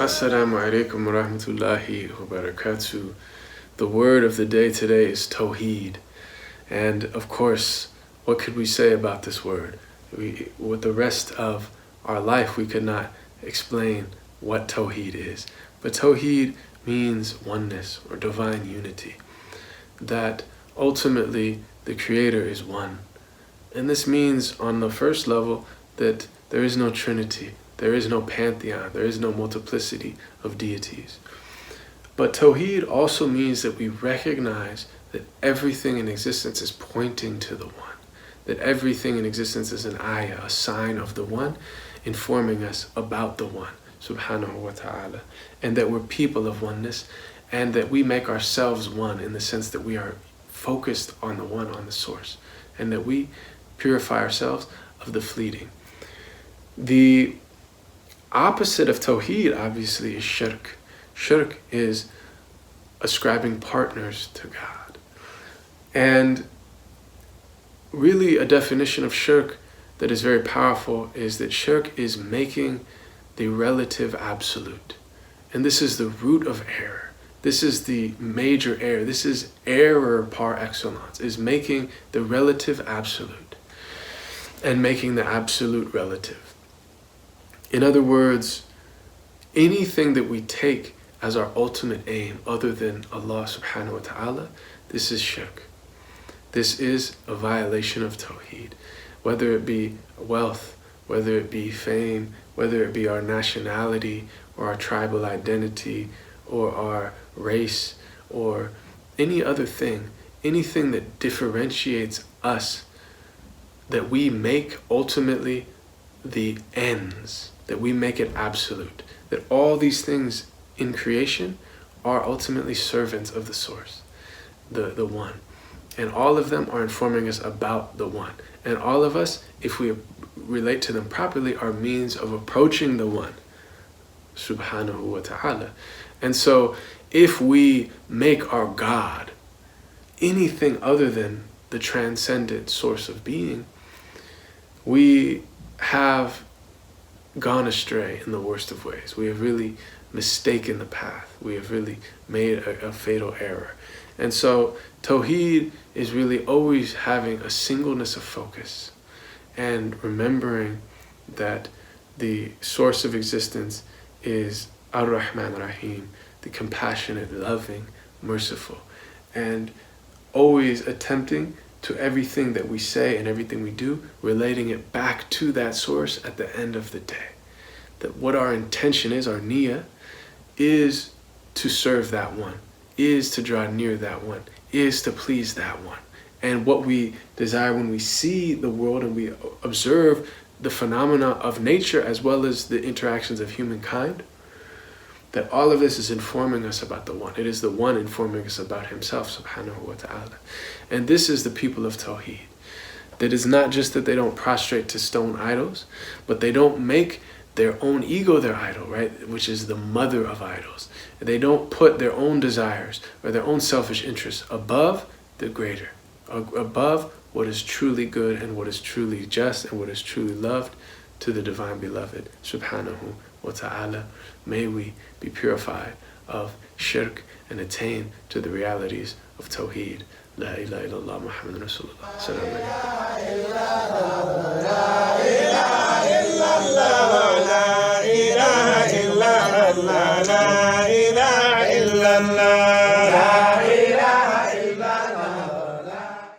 Assalamu alaikum wa rahmatullahi wa barakatuh. The word of the day today is TAWHID. And of course, what could we say about this word? With the rest of our life, we could not explain what TAWHID is. But TAWHID means oneness or divine unity. That ultimately the Creator is one. And this means on the first level that there is no Trinity. There is no pantheon, there is no multiplicity of deities. But Tawheed also means that we recognize that everything in existence is pointing to the one. That everything in existence is an ayah, a sign of the one, informing us about the one, subhanahu wa ta'ala. And that we're people of oneness, and that we make ourselves one in the sense that we are focused on the one, on the source. And that we purify ourselves of the fleeting. The opposite of Tawheed, obviously, is shirk. Shirk is ascribing partners to God. And really a definition of shirk that is very powerful is that shirk is making the relative absolute. And this is the root of error. This is the major error. This is error par excellence, is making the relative absolute and making the absolute relative. In other words, anything that we take as our ultimate aim other than Allah subhanahu wa ta'ala, this is shirk. This is a violation of Tawheed. Whether it be wealth, whether it be fame, whether it be our nationality or our tribal identity or our race or any other thing, anything that differentiates us, that we make ultimately the ends, that we make it absolute, that all these things in creation are ultimately servants of the source, the one. And all of them are informing us about the one. And all of us, if we relate to them properly, are means of approaching the one, subhanahu wa ta'ala. And so if we make our God anything other than the transcendent source of being, we have gone astray in the worst of ways. We have really mistaken the path. We have really made a fatal error. And so Tawheed is really always having a singleness of focus and remembering that the source of existence is Ar-Rahman Rahim, the compassionate, loving, merciful, and always attempting to everything that we say and everything we do, relating it back to that source at the end of the day. That what our intention is, our niyyah, is to serve that one, is to draw near that one, is to please that one. And what we desire when we see the world and we observe the phenomena of nature as well as the interactions of humankind, that all of this is informing us about the one. It is the one informing us about himself, subhanahu wa ta'ala. And this is the people of Tawheed. That is not just that they don't prostrate to stone idols, but they don't make their own ego their idol, right? Which is the mother of idols. They don't put their own desires or their own selfish interests above the greater, above what is truly good and what is truly just and what is truly loved to the divine beloved, subhanahu wa ta'ala. May we be purified of shirk and attain to the realities of Tawheed. La ilaha illallah Muhammadan Rasulullah. Assalamu alaikum.